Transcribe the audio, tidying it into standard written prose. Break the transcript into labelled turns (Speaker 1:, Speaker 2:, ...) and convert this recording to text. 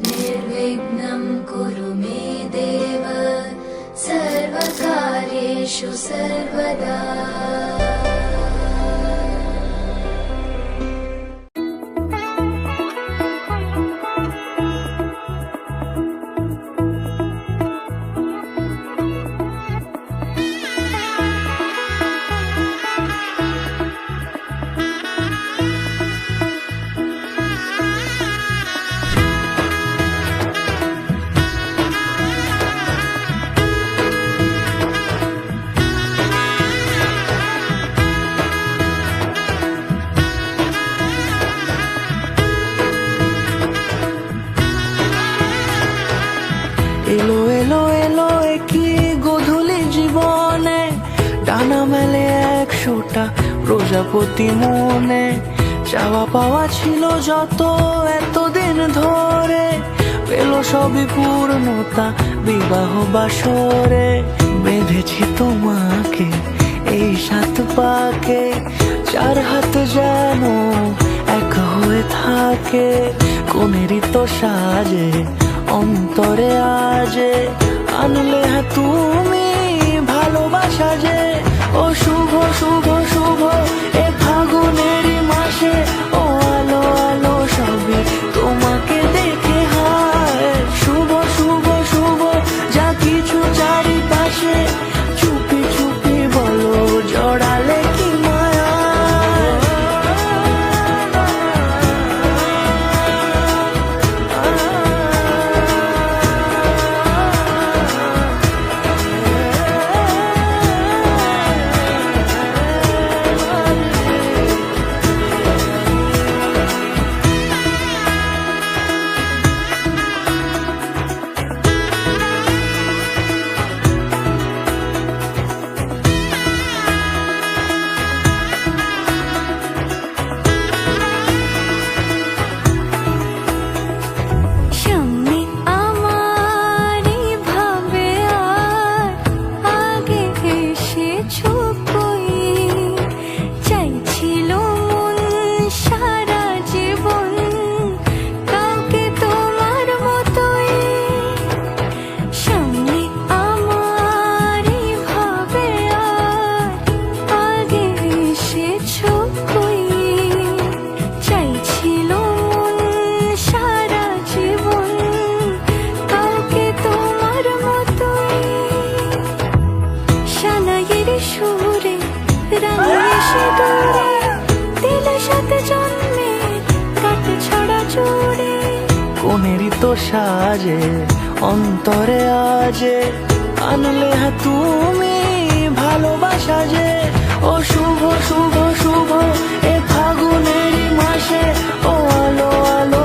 Speaker 1: निर्विघ्नं कुरु मे देव सर्वकार्येषु सर्वदा।
Speaker 2: এলো এলো এলো কি গোধূলি জীবনে, ডানা মেলে 100টা প্রজাপতি মনে। চাওয়া পাওয়া ছিল যত এতদিন ধরে, পেল সবই পূর্ণতা বিবাহ বাসরে। বেঁধেছি তোমাকে এই 7 পাকে, 4 হাত যেন এক হয়ে থাকে। কোনেরই তো সাজে অন্তরে আজে, আনলে হ্যাঁ তুমি ভালোবাসা যে। ও শুভ শুভ শুভ এ ফাগুনেরই মাসে, ও আলো আলো সবে তোমাকে দেখে হায়। শুভ শুভ শুভ যা কিছু চারিপাশে, চুপি চুপি বলো জড়ালে কি মায়া। কোনেরই তো সাজে অন্তরে আজে, আনলে হ্যাঁ তুমি ভালোবাসা যে। ও শুভ শুভ শুভ এ ফাগুনেরই মাসে, ও আলো আলো